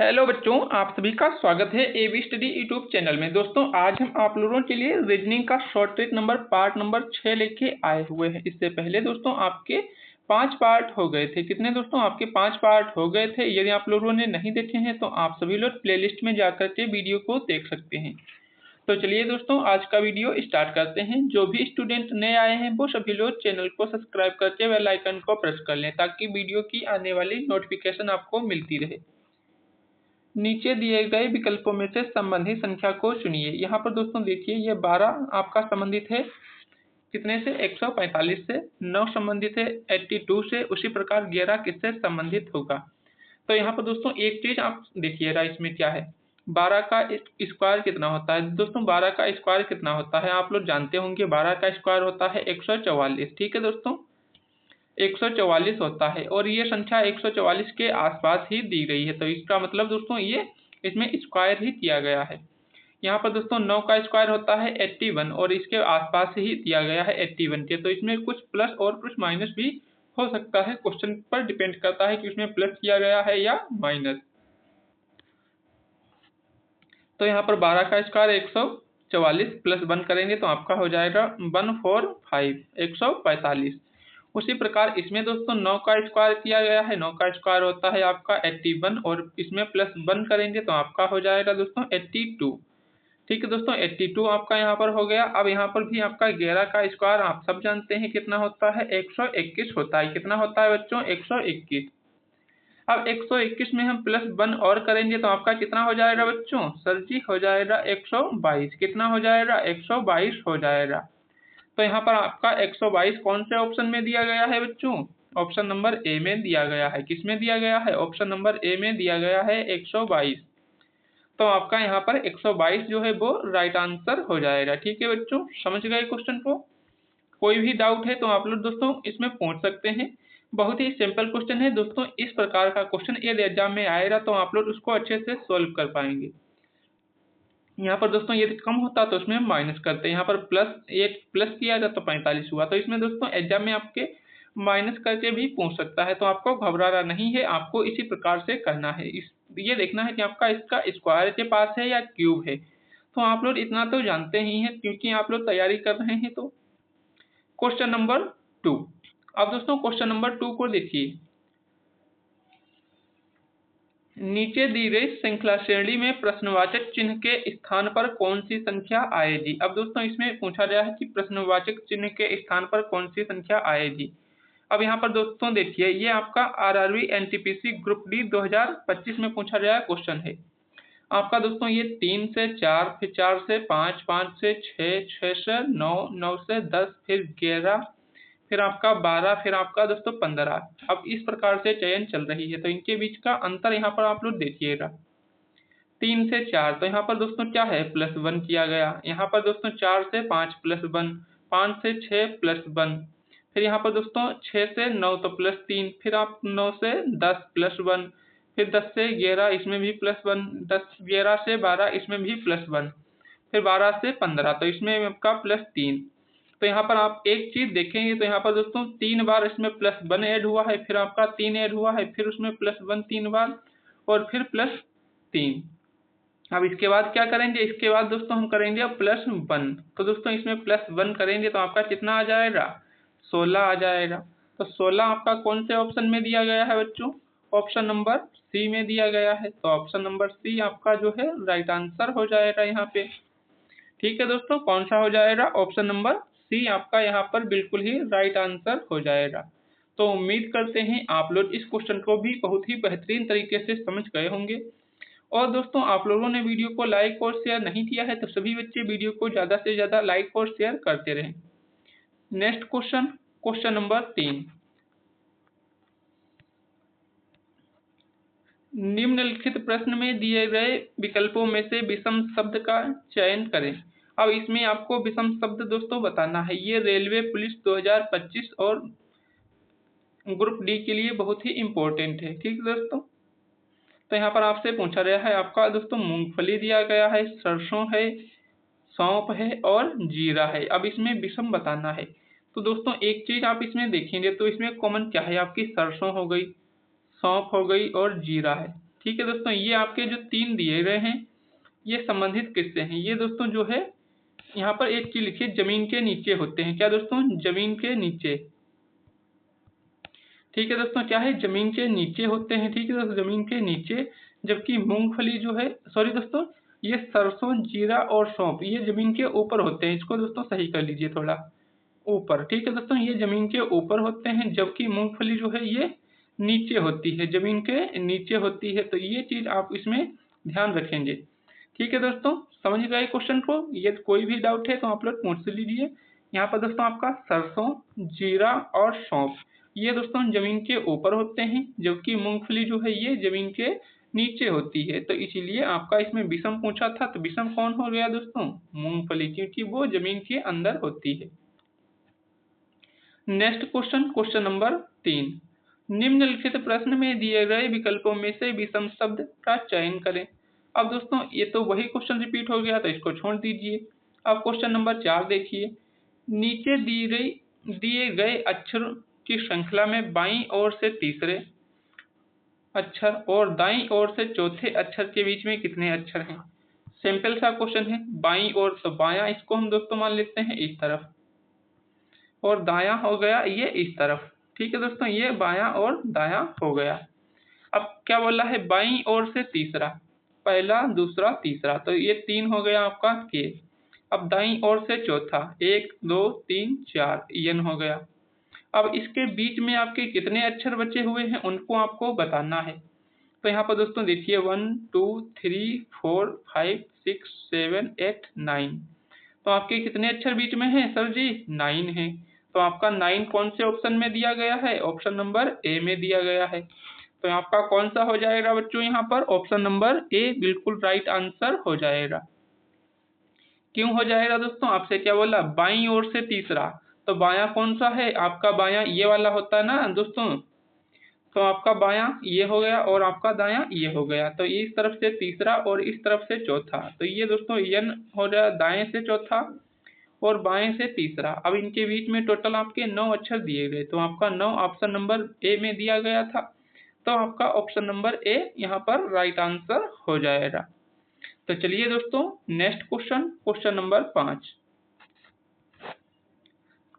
Hello बच्चों, आप सभी का स्वागत है एबी स्टडी यूट्यूब चैनल में। दोस्तों, आज हम आप लोगों के लिए रीजनिंग का short trick number part number 6 लेके आए हुए हैं। इससे पहले दोस्तों आपके 5 पार्ट हो गए थे। कितने दोस्तों? आपके 5 पार्ट हो गए थे। यदि आप लोगों ने नहीं देखे हैं तो आप सभी लोग प्लेलिस्ट में जाकर के वीडियो को देख सकते हैं। तो चलिए दोस्तों, आज का वीडियो स्टार्ट करते हैं। जो भी स्टूडेंट नए आए हैं वो सभी लोग चैनल को सब्सक्राइब करके बेल आइकन को प्रेस कर लें, ताकि वीडियो की आने वाली नोटिफिकेशन आपको मिलती रहे। नीचे दिए गए विकल्पों में से संबंधित संख्या को चुनिए। यहाँ पर दोस्तों देखिए, ये 12 आपका संबंधित है कितने से? 145 से। 9 संबंधित है 82 से। उसी प्रकार 11 किससे संबंधित होगा? तो यहाँ पर दोस्तों एक चीज आप देखिएगा, इसमें क्या है, 12 का स्क्वायर कितना होता है? दोस्तों 12 का स्क्वायर कितना होता है आप लोग जानते होंगे। 12 का स्क्वायर होता है 144। ठीक है दोस्तों, 144 होता है और ये संख्या 144 के आसपास ही दी गई है। तो इसका मतलब दोस्तों ये इसमें स्क्वायर ही किया गया है। यहाँ पर दोस्तों 9 का स्क्वायर होता है 81 और इसके आसपास ही दिया गया है 81 के। तो इसमें कुछ प्लस और कुछ माइनस भी हो सकता है। क्वेश्चन पर डिपेंड करता है कि उसमें प्लस किया गया है या माइनस। तो यहाँ पर 12 का स्क्वायर 144 प्लस 1 करेंगे तो आपका हो जाएगा 145 145। उसी प्रकार इसमें दोस्तों 9 का स्क्वायर किया गया है। 9 का स्क्वायर होता है आपका 81 और इसमें प्लस 1 करेंगे तो आपका हो जाएगा दोस्तों 82। ठीक है दोस्तों, 82 आपका यहाँ पर हो गया। अब यहाँ पर भी आपका 11 का स्क्वायर आप सब जानते हैं कितना होता है? 121 होता है। कितना होता है बच्चों? 121। अब 121 में हम प्लस 1 और करेंगे तो आपका कितना हो जाएगा बच्चों? सर जी हो जाएगा 122। कितना हो जाएगा? 122 हो जाएगा। तो यहाँ पर आपका 122 कौन से ऑप्शन में दिया गया है बच्चों? ऑप्शन नंबर ए में दिया गया है। किस में दिया गया है? ऑप्शन नंबर ए में दिया गया है 122। तो आपका यहाँ पर 122 जो है वो राइट आंसर हो जाएगा। ठीक है बच्चों, समझ गए क्वेश्चन को? कोई भी डाउट है तो आप लोग दोस्तों इसमें पूछ सकते हैं। बहुत ही सिंपल क्वेश्चन है दोस्तों। इस प्रकार का क्वेश्चन यदि एग्जाम में आएगा तो आप लोग उसको अच्छे से सोल्व कर पाएंगे। यहाँ पर दोस्तों यदि कम होता तो उसमें माइनस करते। यहाँ पर प्लस किया जाए तो 45 हुआ। तो इसमें दोस्तों एग्जाम में आपके माइनस करके भी पूछ सकता है। तो आपको घबराना नहीं है, आपको इसी प्रकार से करना है। ये देखना है कि आपका इसका स्क्वायर के पास है या क्यूब है। तो आप लोग इतना तो जानते ही हैं क्योंकि आप लोग तैयारी कर रहे हैं। तो क्वेश्चन नंबर 2। अब दोस्तों क्वेश्चन नंबर 2 को देखिए। नीचे दी गई श्रृंखला श्रेणी में प्रश्नवाचक चिन्ह के स्थान पर कौन सी संख्या आएगी? अब दोस्तों इसमें पूछा गया है कि प्रश्नवाचक चिन्ह के स्थान पर कौन सी संख्या आएगी। अब यहाँ पर दोस्तों देखिए, ये आपका आरआरबी एनटीपीसी ग्रुप डी 2025 में पूछा गया क्वेश्चन है। आपका दोस्तों ये 3 से 4, फिर 4 से 5, 5 से 6, 6 से 9, 9 से 10, फिर 11, फिर आपका 12, फिर आपका दोस्तों 15। अब इस प्रकार से चयन चल रही है। तो इनके बीच का अंतर यहाँ पर आप लोग देखिएगा। 3 से 4, तो यहाँ पर दोस्तों क्या है? प्लस 1 किया गया। यहाँ पर दोस्तों 4 से 5 प्लस 1, 5 से 6 प्लस 1, फिर यहाँ पर दोस्तों 6 से 9 तो प्लस 3, फिर आप 9 से 10 प्लस 1, फिर 10 से 11 इसमें भी प्लस 1, 11 से 12 इसमें भी प्लस 1, फिर 12 से 15 तो इसमें आपका प्लस 3। तो यहाँ पर आप एक चीज देखेंगे तो यहाँ पर दोस्तों 3 बार इसमें प्लस 1 ऐड हुआ है, फिर आपका 3 ऐड हुआ है, फिर उसमें प्लस 1 3 बार और फिर प्लस 3। अब इसके बाद क्या करेंगे? इसके बाद दोस्तों हम करेंगे प्लस 1। तो दोस्तों इसमें प्लस 1 करेंगे तो आपका कितना आ जाएगा? 16 आ जाएगा। तो 16 आपका कौन से ऑप्शन में दिया गया है बच्चों? ऑप्शन नंबर सी में दिया गया है। तो ऑप्शन नंबर सी आपका जो है राइट आंसर हो जाएगा यहाँ पे। ठीक है दोस्तों, कौन सा हो जाएगा? ऑप्शन नंबर सी आपका यहाँ पर बिल्कुल ही राइट आंसर हो जाएगा। तो उम्मीद करते हैं आप लोग इस क्वेश्चन को भी बहुत ही बेहतरीन तरीके से समझ गए होंगे। और दोस्तों आप लोगों ने वीडियो को लाइक और शेयर नहीं किया है तो सभी बच्चे वीडियो को ज़्यादा से ज़्यादा लाइक और शेयर करते रहें। Next question, question number 3। निम्नलिखित प्रश्न में दिए गए विकल्पों में से विषम शब्द का चयन करें। अब इसमें आपको विषम शब्द दोस्तों बताना है। ये रेलवे पुलिस 2025 और ग्रुप डी के लिए बहुत ही इम्पोर्टेंट है। ठीक है दोस्तों, तो यहाँ पर आपसे पूछा गया है आपका दोस्तों मूंगफली दिया गया है, सरसों है, सौंफ है और जीरा है। अब इसमें विषम बताना है। तो दोस्तों एक चीज आप इसमें देखेंगे तो इसमें कॉमन क्या है? आपकी सरसों हो गई, सौंफ हो गई और जीरा है। ठीक है दोस्तों, ये आपके जो 3 दिए गए हैं ये संबंधित किससे हैं? ये दोस्तों जो है यहाँ पर एक चीज लिखिए, जमीन के नीचे होते हैं। क्या दोस्तों? जमीन के नीचे। ठीक है दोस्तों, क्या है? जमीन के नीचे होते हैं। ठीक है दोस्तों, जमीन के नीचे। जबकि मूंगफली जो है, सॉरी दोस्तों, ये सरसों, जीरा और सौंफ ये जमीन के ऊपर होते हैं। इसको दोस्तों सही कर लीजिए थोड़ा ऊपर। ठीक है दोस्तों, ये जमीन के ऊपर होते हैं, जबकि मूंगफली जो है ये नीचे होती है, जमीन के नीचे होती है। तो ये चीज आप इसमें ध्यान रखेंगे। ठीक है दोस्तों, समझ गए क्वेश्चन को? ये कोई भी डाउट है तो आप लोग पूछ लीजिए। यहाँ पर दोस्तों आपका सरसों, जीरा और सौंफ ये दोस्तों जमीन के ऊपर होते हैं, जबकि मूंगफली जो है ये जमीन के नीचे होती है। तो इसीलिए आपका इसमें विषम पूछा था। तो विषम कौन हो गया दोस्तों? मूंगफली, क्योंकि वो जमीन के अंदर होती है। Next question, question number 3। निम्नलिखित प्रश्न में दिए गए विकल्पों में से विषम शब्द का चयन करें। अब दोस्तों ये तो वही क्वेश्चन रिपीट हो गया, तो इसको छोड़ दीजिए। अब क्वेश्चन नंबर 4 देखिए। नीचे दिए गए अक्षर की श्रृंखला में बाईं ओर से तीसरे अक्षर और दाईं ओर से चौथे अक्षर के बीच में कितने अक्षर हैं? सिंपल सा क्वेश्चन है। बाईं ओर तो बायां, इसको हम दोस्तों मान लेते हैं इस तरफ, और दायां हो गया ये इस तरफ। ठीक है दोस्तों, ये बायां और दायां हो गया। अब क्या बोला है? बाईं ओर से तीसरा, पहला, दूसरा, तीसरा, तो ये 3 हो गया आपका के। अब दाईं ओर से चौथा, 1 2 3 4 यन हो गया। अब इसके बीच में आपके कितने अक्षर बचे हुए हैं उनको आपको बताना है। तो यहाँ पर दोस्तों देखिए 1 2 3 4 5 6 7 8 9, तो आपके कितने अक्षर बीच में हैं सर जी? 9 है। तो आपका 9 कौन से ऑप्शन में दिया गया है? ऑप्शन नंबर ए में दिया गया है। तो आपका कौन सा हो जाएगा बच्चों? यहाँ पर ऑप्शन नंबर ए बिल्कुल राइट आंसर हो जाएगा। क्यों हो जाएगा दोस्तों? आपसे क्या बोला? बाईं ओर से तीसरा, तो बायां कौन सा है आपका? बायां ये वाला होता है ना दोस्तों। तो आपका बायां ये हो गया और आपका दायां ये हो गया। तो इस तरफ से तीसरा और इस तरफ से चौथा, तो ये दोस्तों यन हो जाए, दाएं से चौथा और बाएं से तीसरा। अब इनके बीच में टोटल आपके 9 अक्षर दिए गए, तो आपका 9 ऑप्शन नंबर ए में दिया गया था। तो आपका ऑप्शन नंबर ए यहाँ पर राइट आंसर हो जाएगा। तो चलिए दोस्तों next question, question number 5।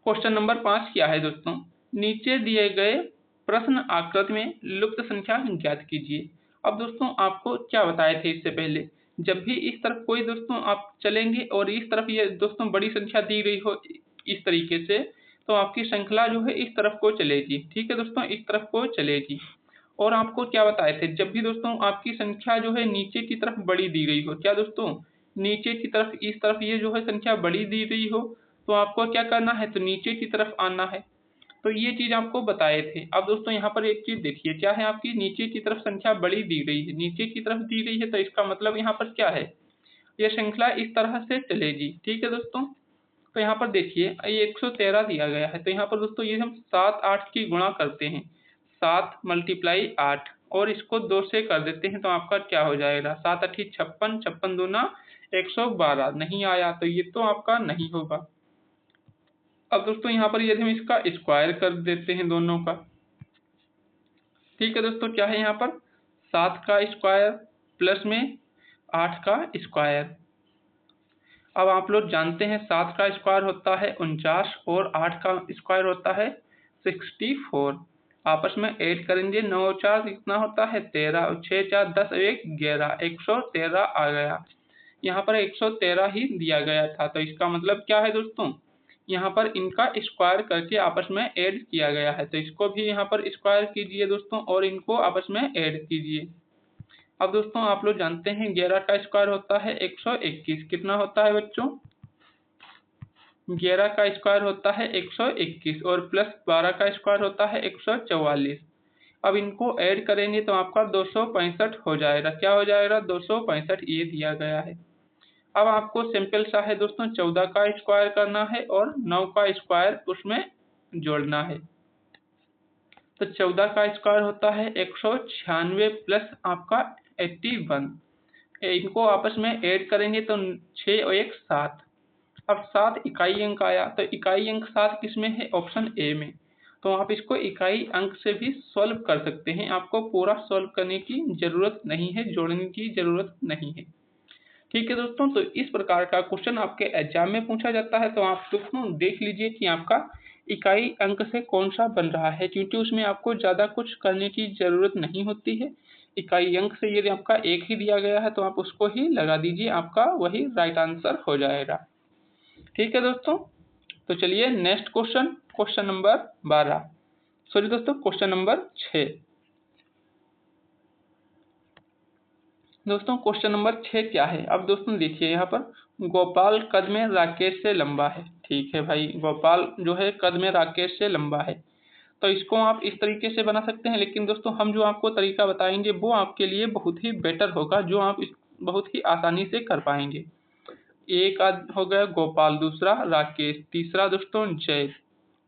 Question number 5 क्या है दोस्तों? नीचे दिए गए प्रश्न आकृति में लुप्त संख्या ज्ञात कीजिए। अब दोस्तों आपको क्या बताए थे इससे पहले, जब भी इस तरफ कोई दोस्तों आप चलेंगे और इस तरफ ये दोस्तों बड़ी संख्या दी गई हो इस तरीके से, तो आपकी श्रृंखला जो है इस तरफ को चलेगी। ठीक है दोस्तों, इस तरफ को चलेगी। और आपको क्या बताए थे, जब भी दोस्तों आपकी संख्या जो है नीचे की तरफ बड़ी दी गई हो, क्या दोस्तों? नीचे की तरफ, इस तरफ ये जो है संख्या बड़ी दी गई हो, तो आपको क्या करना है? तो नीचे की तरफ आना है। तो ये चीज आपको बताए थे। अब दोस्तों यहाँ पर एक चीज देखिए, क्या है? आपकी नीचे की तरफ संख्या बड़ी दी गई है, नीचे की तरफ दी गई है, तो इसका मतलब यहाँ पर क्या है? ये श्रृंखला इस तरह से चलेगी। ठीक है दोस्तों, तो यहाँ पर देखिए ये 113 दिया गया है। तो यहाँ पर दोस्तों ये हम 7 8 की गुणा करते हैं, 7 × 8 और इसको 2 से कर देते हैं, तो आपका क्या हो जाएगा? 7 8 56, 56 दूना 112। नहीं आया, तो ये तो आपका नहीं होगा। अब दोस्तों यहाँ पर यदि हम इसका स्क्वायर कर देते हैं दोनों का, ठीक है दोस्तों, क्या है यहाँ पर? 7 का स्क्वायर प्लस में 8 का स्क्वायर। अब आप लोग जानते हैं 7 का स्क्वायर होता है 49 और 8 का स्क्वायर होता है 64। आपस में ऐड करेंगे, 9 और 4 कितना होता है? 13 और 6 4 10 1 11, 113 आ गया। यहाँ पर 113 ही दिया गया था। तो इसका मतलब क्या है दोस्तों? यहाँ पर इनका स्क्वायर करके आपस में ऐड किया गया है। तो इसको भी यहाँ पर स्क्वायर कीजिए दोस्तों और इनको आपस में ऐड कीजिए। अब दोस्तों आप लोग जानते हैं 11 का स्क्वायर होता है 121। कितना होता है बच्चों? 11 का स्क्वायर होता है 121 और प्लस 12 का स्क्वायर होता है 144। अब इनको ऐड करेंगे तो आपका 265 हो जाएगा। क्या हो जाएगा? 265 ये दिया गया है। अब आपको सिंपल सा है दोस्तों, 14 का स्क्वायर करना है और 9 का स्क्वायर उसमें जोड़ना है। तो 14 का स्क्वायर होता है 196 प्लस आपका 81। इनको आपस में ऐड करेंगे तो 6 और 1 7। अब 7 इकाई अंक आया, तो इकाई अंक 7 किसमें है? ऑप्शन ए में। तो आप इसको इकाई अंक से भी सॉल्व कर सकते हैं, आपको पूरा सॉल्व करने की जरूरत नहीं है, जोड़ने की जरूरत नहीं है। ठीक है दोस्तों, तो इस प्रकार का क्वेश्चन आपके एग्जाम में पूछा जाता है। तो आप दोस्तों देख लीजिए कि आपका इकाई अंक से कौन सा बन रहा है, क्योंकि उसमें आपको ज़्यादा कुछ करने की ज़रूरत नहीं होती है। इकाई अंक से यदि आपका एक ही दिया गया है तो आप उसको ही लगा दीजिए, आपका वही राइट आंसर हो जाएगा। ठीक है दोस्तों, तो चलिए next question, question number 12, sorry दोस्तों क्वेश्चन नंबर 6। दोस्तों क्वेश्चन नंबर 6 क्या है, अब दोस्तों देखिए यहाँ पर, गोपाल कद में राकेश से लंबा है। ठीक है भाई, गोपाल जो है कद में राकेश से लंबा है, तो इसको आप इस तरीके से बना सकते हैं। लेकिन दोस्तों हम जो आपको तरीका बताएंगे वो आपके लिए बहुत ही बेटर होगा, जो आप बहुत ही आसानी से कर पाएंगे। एक हो गया गोपाल, दूसरा राकेश, तीसरा दोस्तों जय,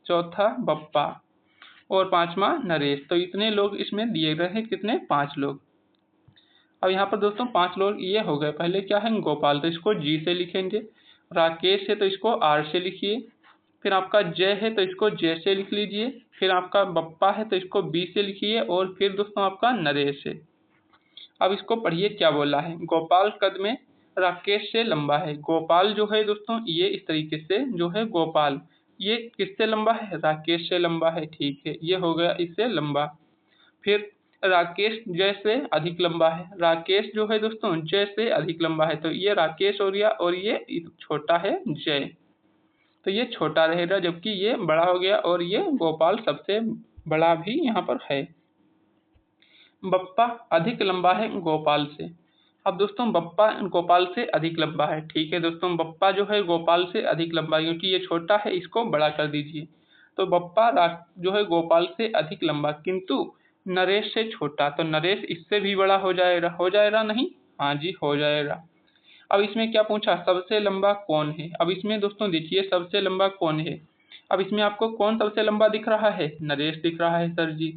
चौथा बप्पा और पांचवा नरेश। तो इतने लोग इसमें दिए गए हैं, कितने, 5 लोग। अब यहाँ पर दोस्तों 5 लोग ये हो गए। पहले क्या है, गोपाल, तो इसको जी से लिखेंगे। राकेश है तो इसको आर से लिखिए। फिर आपका जय है तो इसको जे से लिख लीजिए। फिर आपका बप्पा है तो इसको बी से लिखिए। और फिर दोस्तों आपका नरेश है। अब इसको पढ़िए क्या बोला है, गोपाल कद में राकेश से लंबा है। गोपाल जो है दोस्तों ये इस तरीके से जो है, गोपाल ये किससे लंबा है, राकेश से लंबा है। ठीक है, ये हो गया इससे लंबा। फिर राकेश जय से अधिक लंबा है। राकेश जो है दोस्तों जय से अधिक लंबा है, तो ये राकेश हो गया और ये छोटा है जय, तो ये छोटा रहेगा, जबकि ये बड़ा हो गया और ये गोपाल सबसे बड़ा भी यहाँ पर है। बप्पा अधिक लंबा है गोपाल से। अब दोस्तों बप्पा गोपाल से अधिक लंबा है। ठीक है दोस्तों, बप्पा जो है गोपाल से अधिक लंबा है, क्योंकि ये छोटा है, इसको बड़ा कर दीजिए। तो बप्पा जो है गोपाल से अधिक लंबा, किंतु नरेश से छोटा, तो नरेश इससे भी बड़ा हो जाएगा। हो जाएगा नहीं, हाँ जी हो जाएगा। अब इसमें क्या पूछा, सबसे लंबा कौन है। अब इसमें दोस्तों देखिए सबसे लंबा कौन है। अब इसमें आपको कौन सबसे लंबा दिख रहा है, नरेश दिख रहा है सर जी।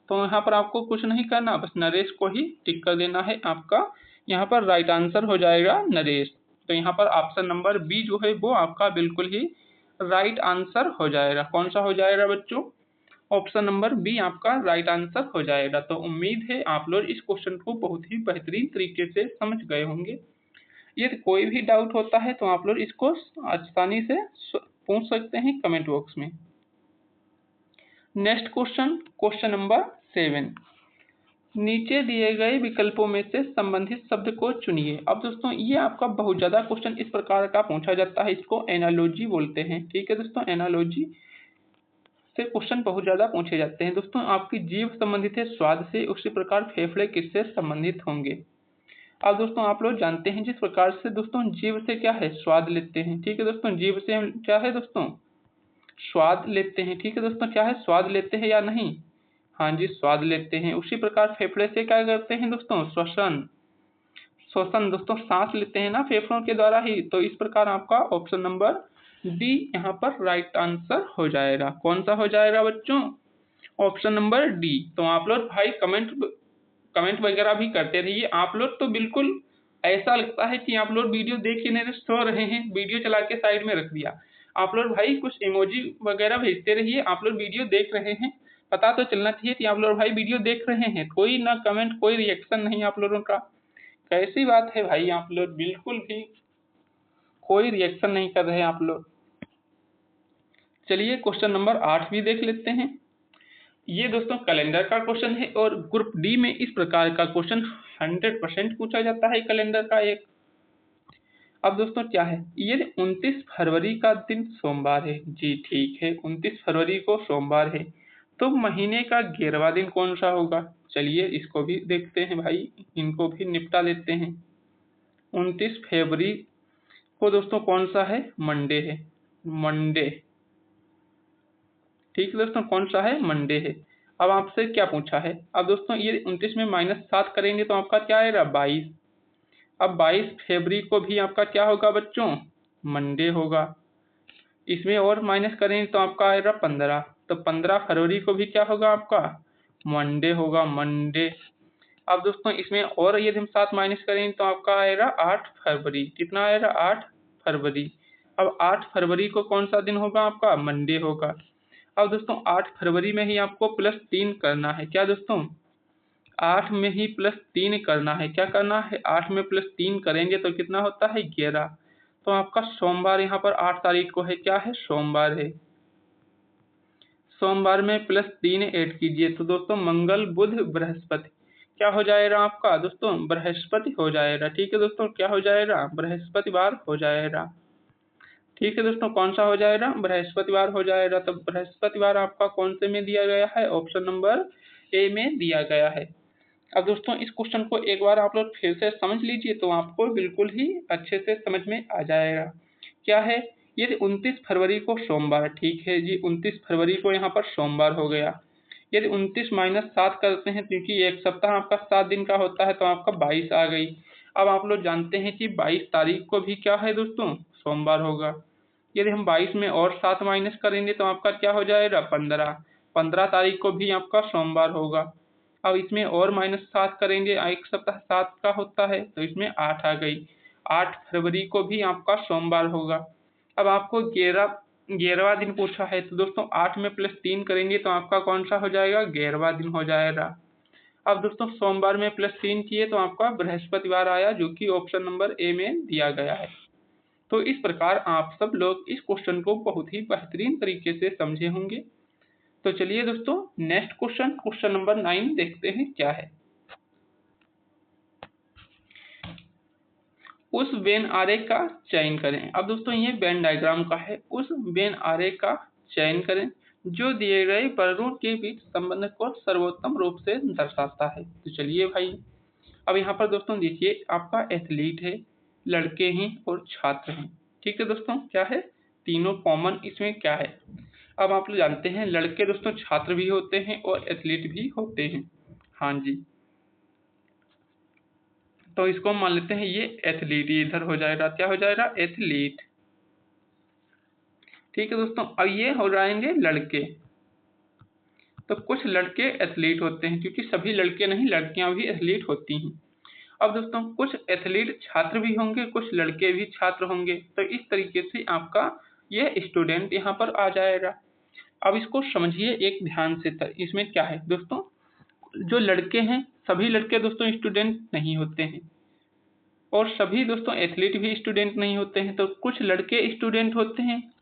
तो यहाँ पर आपको कुछ नहीं करना, बस नरेश को ही टिक कर देना है। आपका यहाँ पर राइट आंसर हो जाएगा नरेश। तो यहाँ पर ऑप्शन नंबर बी जो है वो आपका बिल्कुल ही राइट आंसर हो जाएगा। कौन सा हो जाएगा बच्चों, ऑप्शन नंबर बी आपका राइट आंसर हो जाएगा। तो उम्मीद है आप लोग इस क्वेश्चन को बहुत ही बेहतरीन तरीके से समझ गए होंगे। यदि कोई भी डाउट होता है तो आप लोग इसको आसानी से पूछ सकते हैं कमेंट बॉक्स में। नेक्स्ट क्वेश्चन, क्वेश्चन नंबर 7, नीचे दिए गए विकल्पों में से संबंधित शब्द को चुनिए। अब दोस्तों ये आपका बहुत ज्यादा क्वेश्चन इस प्रकार का पूछा जाता है, इसको एनालॉजी बोलते हैं। ठीक है दोस्तों, एनालॉजी से क्वेश्चन बहुत ज्यादा पूछे जाते हैं। दोस्तों आपकी जीभ संबंधित है स्वाद से, उसी प्रकार फेफड़े किससे संबंधित होंगे। अब दोस्तों आप लोग जानते हैं जिस प्रकार से दोस्तों जीभ से क्या है, स्वाद लेते हैं। ठीक है दोस्तों, जीभ से हम क्या है दोस्तों, स्वाद लेते हैं। ठीक है दोस्तों, क्या है, स्वाद लेते हैं या नहीं, हाँ जी स्वाद लेते हैं। उसी प्रकार फेफड़े से क्या करते हैं दोस्तों, श्वसन, श्वसन दोस्तों सांस लेते हैं ना फेफड़ों के द्वारा ही। तो इस प्रकार आपका ऑप्शन नंबर डी यहाँ पर राइट आंसर हो जाएगा। कौन सा हो जाएगा बच्चों, ऑप्शन नंबर डी। तो आप लोग भाई कमेंट वगैरह भी करते रहिए। आप लोग तो बिल्कुल ऐसा लगता है कि आप लोग वीडियो देख के नहीं सो रहे हैं, वीडियो चला के साइड में रख दिया। आप लोग भाई कुछ इमोजी वगैरह भेजते रहिए। आप लोग वीडियो देख रहे हैं, पता तो चलना चाहिए कि आप लोग भाई वीडियो देख रहे हैं। कोई ना कमेंट, कोई रिएक्शन नहीं आप लोगों का, कैसी बात है भाई, आप लोग बिल्कुल भी कोई रिएक्शन नहीं कर रहे आप लोग। चलिए क्वेश्चन नंबर 8 भी देख लेते हैं। ये दोस्तों कैलेंडर का क्वेश्चन है और ग्रुप डी में इस प्रकार का क्वेश्चन 100% पूछा जाता है कैलेंडर का एक। अब दोस्तों क्या है, ये 29 फरवरी का दिन सोमवार है। जी ठीक है, 29 फरवरी को सोमवार है, तो महीने का 11वां दिन कौन सा होगा। चलिए इसको भी देखते हैं भाई, इनको भी निपटा लेते हैं। 29 फरवरी को दोस्तों कौन सा है, मंडे है, मंडे। ठीक है दोस्तों, कौन सा है, मंडे है। अब आपसे क्या पूछा है, अब दोस्तों ये 29 में -7 करेंगे तो आपका क्या आएगा, 22। अब 22 फरवरी को भी आपका क्या होगा बच्चों, मंडे होगा। इसमें और माइनस करेंगे तो आपका आएगा 15, तो 15 फरवरी को भी क्या होगा आपका, मंडे होगा, मंडे। अब दोस्तों इसमें और यदि हम 7 माइनस करेंगे तो आपका आएगा 8 फरवरी। कितना आएगा, 8 फरवरी। अब 8 फरवरी को कौन सा दिन होगा आपका, मंडे होगा। अब दोस्तों 8 फरवरी में ही आपको +3 करना है। क्या दोस्तों? 8 में ही +3 करना है। क्या करना है? 8 में +3 करेंगे तो कितना होता है? 11। तो आपका सोमवार यहाँ पर 8 तारीख को है। क्या है? सोमवार है। सोमवार में +3 ऐड कीजिए तो दोस्तों मंगल बुध बृहस्पति क्या हो जाएगा आपका? दोस्तों बृहस्पति हो जाएगा। ठीक है दोस्तों, क्या हो जाएगा? बृहस्पतिवार हो जाएगा। ठीक है दोस्तों, कौन सा हो जाएगा? बृहस्पतिवार हो जाएगा। तो बृहस्पतिवार आपका कौन से में दिया गया है? ऑप्शन नंबर ए में दिया गया है। अब दोस्तों इस क्वेश्चन को एक बार आप लोग फिर से समझ लीजिए तो आपको बिल्कुल ही अच्छे से समझ में आ जाएगा। क्या है? यदि 29 फरवरी को सोमवार, ठीक है जी, 29 फरवरी को यहाँ पर सोमवार हो गया। यदि 29 - 7 करते हैं क्योंकि एक सप्ताह आपका 7 दिन का होता है तो आपका 22 आ गई। अब आप लोग जानते हैं कि 22 तारीख को भी क्या है दोस्तों? सोमवार होगा। यदि हम 22 में और 7 माइनस करेंगे तो आपका क्या हो जाएगा? 15। 15 तारीख को भी आपका सोमवार होगा। अब इसमें और -7 करेंगे, एक सप्ताह 7 का होता है तो इसमें 8 आ गई। 8 फरवरी को भी आपका सोमवार होगा। अब आपको 11वां दिन पूछा है तो दोस्तों 8 में +3 करेंगे तो आपका कौन सा हो जाएगा? 11वां दिन हो जाएगा। अब दोस्तों सोमवार में +3 किए तो आपका बृहस्पतिवार आया, जो कि ऑप्शन नंबर ए में दिया गया है। तो इस प्रकार आप सब लोग इस क्वेश्चन को बहुत ही बेहतरीन तरीके से समझे होंगे। तो चलिए दोस्तों नेक्स्ट क्वेश्चन नंबर 9 देखते हैं क्या है। उस वेन आरेख का चयन करें। अब दोस्तों ये वेन डायग्राम का है। उस वेन आरेख का चयन करें जो दिए गए वर्गों के बीच संबंध को सर्वोत्तम रूप से दर्शाता है। तो चलिए भाई, अब यहाँ पर दोस्तों देखिए आपका एथलीट है, लड़के हैं और छात्र हैं। ठीक है दोस्तों, क्या है? तीनों कॉमन इसमें क्या है? अब आप लोग जानते हैं लड़के दोस्तों छात्र भी होते हैं और एथलीट भी होते हैं। हाँ जी, तो इसको मान लेते हैं ये एथलीट, ये इधर हो जाएगा। क्या हो जाएगा? एथलीट। ठीक है दोस्तों, अब ये हो जाएंगे लड़के। तो कुछ लड़के एथलीट होते हैं क्योंकि सभी लड़के नहीं, लड़कियां भी एथलीट होती हैं। अब दोस्तों कुछ एथलीट छात्र भी होंगे, कुछ लड़के भी छात्र होंगे। तो इस तरीके से आपका ये स्टूडेंट यहाँ पर आ जाएगा। अब इसको समझिए एक ध्यान से। इसमें क्या है दोस्तों? जो लड़के हैं सभी लड़के दोस्तों स्टूडेंट नहीं होते हैं और सभी दोस्तों एथलीट भी स्टूडेंट नहीं होते हैं। तो कुछ लड़के स्टूडेंट होते हैं,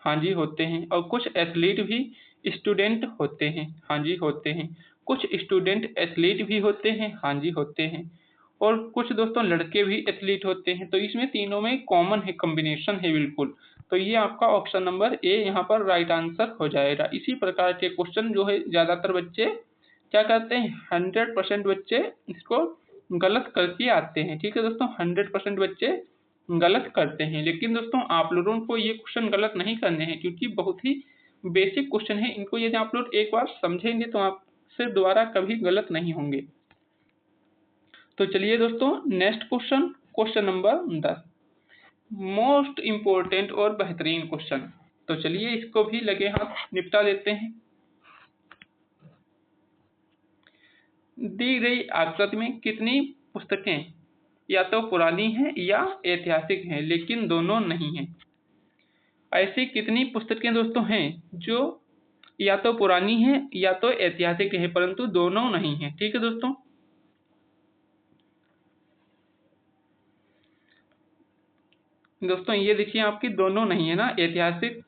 हाँ जी होते हैं, और कुछ एथलीट भी स्टूडेंट होते हैं, हाँ जी होते हैं। कुछ स्टूडेंट एथलीट भी होते हैं, हाँ जी होते हैं, और कुछ दोस्तों लड़के भी एथलीट होते हैं। तो इसमें तीनों में कॉमन है, कॉम्बिनेशन है बिल्कुल। तो ये आपका ऑप्शन नंबर ए यहाँ पर राइट आंसर हो जाएगा। इसी प्रकार के क्वेश्चन जो है ज्यादातर बच्चे क्या करते हैं, 100% बच्चे इसको गलत करके आते हैं। ठीक है दोस्तों, 100% बच्चे गलत करते हैं। लेकिन दोस्तों आप लोगों को ये क्वेश्चन गलत नहीं करने हैं क्योंकि बहुत ही बेसिक क्वेश्चन है। इनको यदि आप लोग एक बार समझेंगे तो आपसे दोबारा कभी गलत नहीं होंगे। तो चलिए दोस्तों next question number 10, most important और बेहतरीन क्वेश्चन। तो चलिए इसको भी लगे हाथ निपटा देते हैं। दी गई आकृति में कितनी पुस्तकें या तो पुरानी हैं या ऐतिहासिक हैं लेकिन दोनों नहीं हैं? ऐसी कितनी पुस्तकें दोस्तों हैं जो या तो पुरानी हैं या तो ऐतिहासिक हैं परंतु दोनों नहीं हैं? ठीक है दोस्तों, ये देखिए आपकी दोनों नहीं है ना, ऐतिहासिक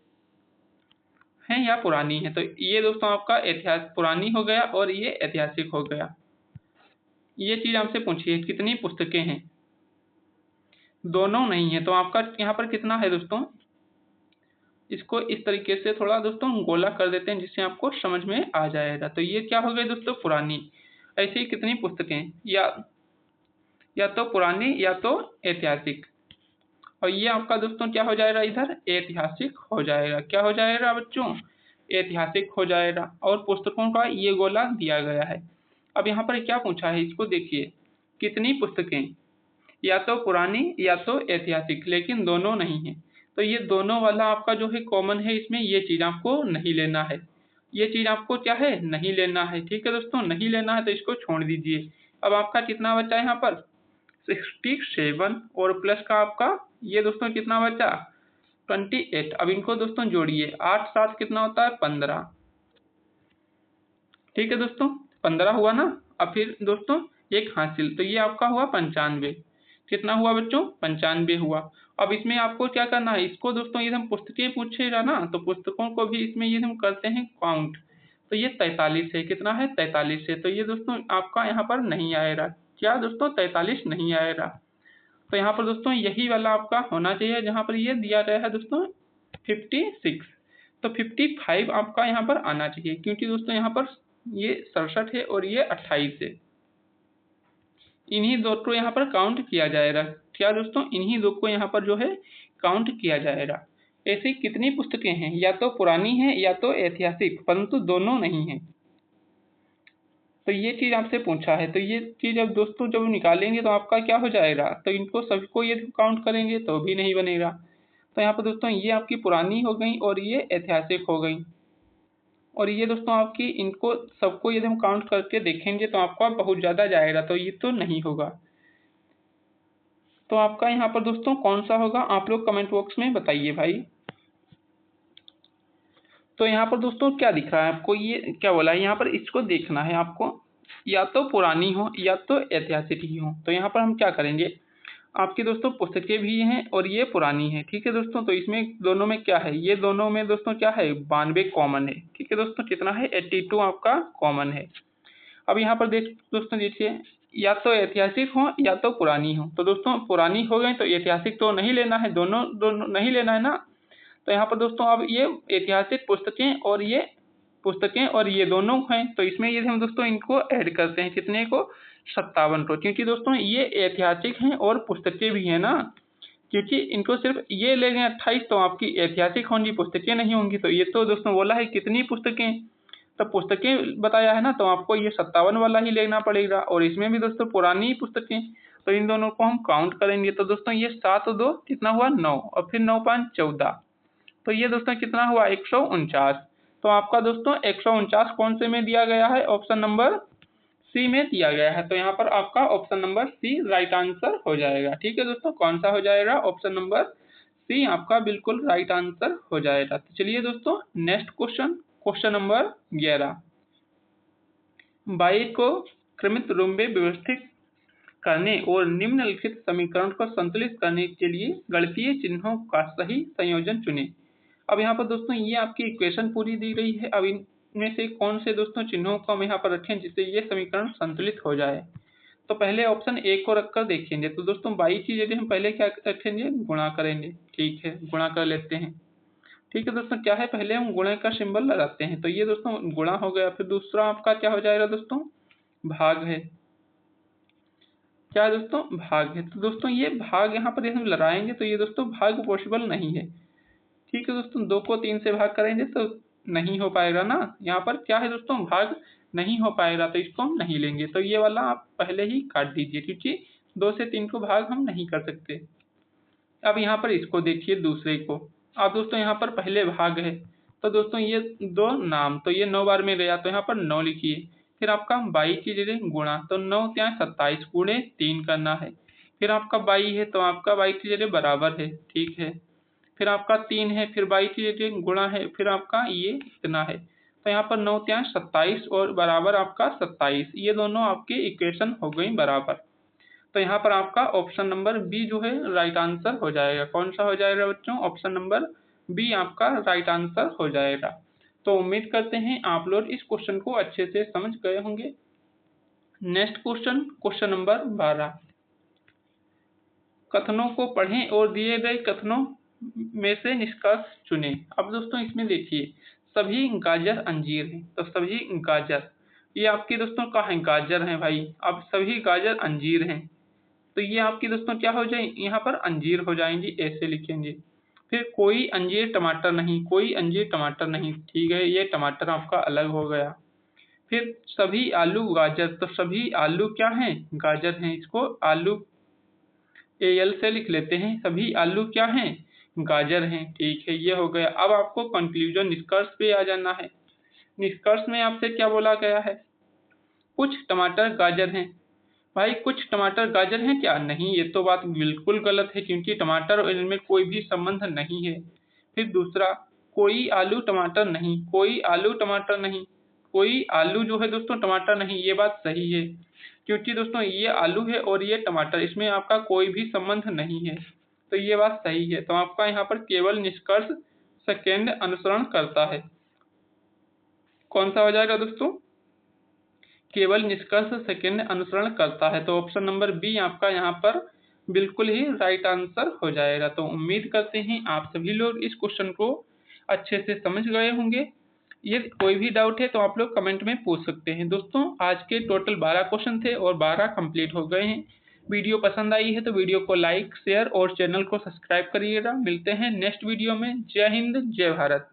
है या पुरानी है। तो ये दोस्तों आपका ऐतिहासिक पुरानी हो गया और ये ऐतिहासिक हो गया। ये चीज आपसे पूछी है कितनी पुस्तकें हैं, दोनों नहीं है। तो आपका यहाँ पर कितना है दोस्तों? इसको इस तरीके से थोड़ा दोस्तों गोला कर देते हैं जिससे आपको समझ में आ जाएगा। तो ये क्या हो गई दोस्तों? पुरानी। ऐसी ही कितनी पुस्तकें, या तो पुरानी या तो ऐतिहासिक। और ये आपका दोस्तों क्या हो जाएगा? इधर ऐतिहासिक हो जाएगा। क्या हो जाएगा बच्चों? ऐतिहासिक हो जाएगा। और पुस्तकों का ये गोला दिया गया है। अब यहाँ पर क्या पूछा है इसको देखिए, कितनी पुस्तकें या तो पुरानी या तो ऐतिहासिक लेकिन दोनों नहीं है। तो ये दोनों वाला आपका जो है कॉमन है, इसमें ये चीज आपको नहीं लेना है। ये चीज आपको क्या है? नहीं लेना है। ठीक है दोस्तों, नहीं लेना है तो इसको छोड़ दीजिए। अब आपका कितना बचा यहाँ पर? 67 और प्लस का आपका ये दोस्तों कितना बचा? 28। अब इनको दोस्तों जोड़िए, 8 7 कितना होता है 15। ठीक है दोस्तों, 15 हुआ ना। अब फिर दोस्तों एक हासिल, तो ये आपका हुआ 95। कितना हुआ बच्चों 95 हुआ। अब इसमें आपको क्या करना है, इसको दोस्तों ये हम पुस्तकें पूछेगा ना, तो पुस्तकों को भी इसमें ये हम करते हैं काउंट। तो ये 43 है, कितना है 43 है। तो ये दोस्तों आपका यहाँ पर नहीं आएगा, क्या दोस्तों 43 नहीं आएगा। तो यहाँ पर दोस्तों यही वाला आपका होना चाहिए जहाँ पर ये दिया गया है दोस्तों 56। तो 55 आपका यहाँ पर आना चाहिए, क्योंकि दोस्तों यहाँ पर ये 67 है और ये 28 है। इन्हीं दो को यहाँ पर काउंट किया जाएगा। क्या दोस्तों, इन्हीं दो को यहाँ पर जो है काउंट किया जाएगा। ऐसी कितनी पुस्तकें हैं, या तो पुरानी है या तो ऐतिहासिक, परंतु दोनों नहीं है। तो ये चीज आपसे पूछा है, तो ये चीज अब दोस्तों जब निकालेंगे तो आपका क्या हो जाएगा, तो इनको सभी को यदि काउंट करेंगे तो भी नहीं बनेगा। तो यहाँ पर दोस्तों ये आपकी पुरानी हो गई और ये ऐतिहासिक हो गई, और ये दोस्तों आपकी इनको सबको यदि हम काउंट करके देखेंगे तो आपका बहुत ज़्यादा जाएगा, तो ये तो नहीं होगा। तो आपका यहाँ पर दोस्तों कौन सा होगा, आप लोग कमेंट बॉक्स में बताइए भाई। तो यहाँ पर दोस्तों क्या दिख रहा है आपको, ये क्या बोला है यहाँ पर, इसको देखना है आपको, या तो पुरानी हो या तो ऐतिहासिक ही हो। तो यहाँ पर हम क्या करेंगे, आपकी दोस्तों पुस्तकें भी हैं और ये पुरानी है। ठीक है दोस्तों, तो इसमें दोनों में क्या है, ये दोनों में दोस्तों क्या है 92 कॉमन है। ठीक है दोस्तों, कितना है 82 आपका कॉमन है। अब यहाँ पर दोस्तों देखिए, या तो ऐतिहासिक हो या तो पुरानी हो। तो दोस्तों पुरानी हो गई तो ऐतिहासिक तो नहीं लेना है, दोनों दोनों नहीं लेना है ना। तो यहाँ पर दोस्तों अब ये ऐतिहासिक पुस्तकें और ये दोनों हैं, तो इसमें ये हम दोस्तों इनको ऐड करते हैं, कितने को 57 को, क्योंकि दोस्तों ये ऐतिहासिक हैं और पुस्तकें भी हैं ना। क्योंकि इनको सिर्फ ये ले गए 28, तो आपकी ऐतिहासिक होंगी, पुस्तकें नहीं होंगी। तो ये तो दोस्तों बोला है कितनी पुस्तकें, तो पुस्तकें बताया है ना, तो आपको ये 57 वाला ही लेना पड़ेगा। और इसमें भी दोस्तों पुरानी पुस्तकें, तो इन दोनों को हम काउंट करेंगे। तो दोस्तों ये 7 2 कितना हुआ 9, और फिर 9 5 14, तो ये दोस्तों कितना हुआ 149। तो आपका दोस्तों 149 कौन से में दिया गया है, ऑप्शन नंबर सी में दिया गया है। तो यहाँ पर आपका option number C right answer हो जाएगा। ठीक है दोस्तों, कौन सा हो जाएगा, ऑप्शन नंबर सी आपका बिल्कुल राइट आंसर हो जाएगा। तो चलिए दोस्तों नेक्स्ट क्वेश्चन नंबर 11। 22 को क्रमित रूप में व्यवस्थित करने और निम्नलिखित समीकरण को संतुलित करने के लिए गणितीय चिन्हों का सही संयोजन चुनें। अब यहाँ पर दोस्तों ये आपकी इक्वेशन पूरी दी गई है। अब इनमें से कौन से दोस्तों चिन्हों को हम यहाँ पर रखें जिससे ये समीकरण संतुलित हो जाए। तो पहले ऑप्शन ए को रखकर देखेंगे। तो दोस्तों 22 की जगह हम पहले क्या रखेंगे, गुणा करेंगे। ठीक है, गुणा कर लेते हैं। ठीक है दोस्तों, क्या है, पहले हम गुणे का सिंबल लगाते हैं। तो ये दोस्तों गुणा हो गया। फिर दूसरा आपका क्या हो जाएगा दोस्तों, भाग है। क्या है दोस्तों, भाग है। तो दोस्तों ये भाग यहाँ पर हम लगाएंगे तो ये दोस्तों भाग पॉसिबल नहीं है। ठीक है दोस्तों, 2 को 3 से भाग करेंगे तो नहीं हो पाएगा ना। यहाँ पर क्या है दोस्तों, भाग नहीं हो पाएगा, तो इसको हम नहीं लेंगे। तो ये वाला आप पहले ही काट दीजिए, क्योंकि 2 से 3 को भाग हम नहीं कर सकते। अब यहाँ पर इसको देखिए दूसरे को। अब दोस्तों यहाँ पर पहले भाग है, तो दोस्तों ये 2 नाम, तो ये 9 बार में गया, तो यहाँ पर 9 लिखिए। फिर आपका 22 की जगह गुणा, तो 9 क्या 27 गुणे 3 करना है। फिर आपका 22 है, तो आपका 22 की जगह बराबर है। ठीक है, फिर आपका 3 है, फिर 22 की जगह गुणा है, फिर आपका ये इतना है। तो यहाँ पर 9 क्या 27 और बराबर आपका 27, ये दोनों आपकी इक्वेशन हो गई बराबर। तो यहाँ पर आपका ऑप्शन नंबर बी जो है राइट आंसर हो जाएगा। कौन सा हो जाएगा बच्चों, ऑप्शन नंबर बी आपका राइट आंसर हो जाएगा। तो उम्मीद करते हैं आप लोग इस क्वेश्चन को अच्छे से समझ गए होंगे। Next question number 12। कथनों को पढ़ें और दिए गए कथनों में से निष्कर्ष चुनें। अब दोस्तों इसमें देखिए, सभी गाजर अंजीर हैं, तो सभी गाजर, ये आपके दोस्तों का है, गाजर हैं भाई। अब सभी गाजर अंजीर हैं, तो ये आपकी दोस्तों क्या हो जाए, यहाँ पर अंजीर हो जाएंगी, ऐसे लिखेंगे। फिर कोई अंजीर टमाटर नहीं, कोई अंजीर टमाटर नहीं। ठीक है, ये टमाटर आपका अलग हो गया। फिर सभी आलू गाजर, तो सभी आलू क्या हैं, गाजर हैं, इसको आलू एल से लिख लेते हैं। सभी आलू क्या हैं, गाजर हैं। ठीक है, ये हो गया। अब आपको कंक्लूजन निष्कर्ष पे आ जाना है। निष्कर्ष में आपसे क्या बोला गया है, कुछ टमाटर गाजर हैं, भाई कुछ टमाटर गाजर हैं क्या? नहीं, ये तो बात बिल्कुल गलत है, क्योंकि टमाटर और इनमें कोई भी संबंध नहीं है। फिर दूसरा, कोई आलू टमाटर नहीं, कोई आलू टमाटर नहीं, कोई आलू जो है दोस्तों टमाटर नहीं, ये बात सही है, क्योंकि दोस्तों ये आलू है और ये टमाटर, इसमें आपका कोई भी संबंध नहीं है, तो ये बात सही है। तो आपका यहाँ पर केवल निष्कर्ष सेकेंड अनुसरण करता है। कौन सा हो जाएगा दोस्तों? केवल निष्कर्ष सेकेंड अनुसरण करता है, तो ऑप्शन नंबर बी आपका यहाँ पर बिल्कुल ही राइट आंसर हो जाएगा। तो उम्मीद करते हैं आप सभी लोग इस क्वेश्चन को अच्छे से समझ गए होंगे। ये कोई भी डाउट है तो आप लोग कमेंट में पूछ सकते हैं। दोस्तों आज के टोटल 12 क्वेश्चन थे और 12 कंप्लीट हो गए हैं। वीडियो पसंद आई है तो वीडियो को लाइक, शेयर और चैनल को सब्सक्राइब करिएगा। मिलते हैं नेक्स्ट वीडियो में। जय हिंद, जय भारत।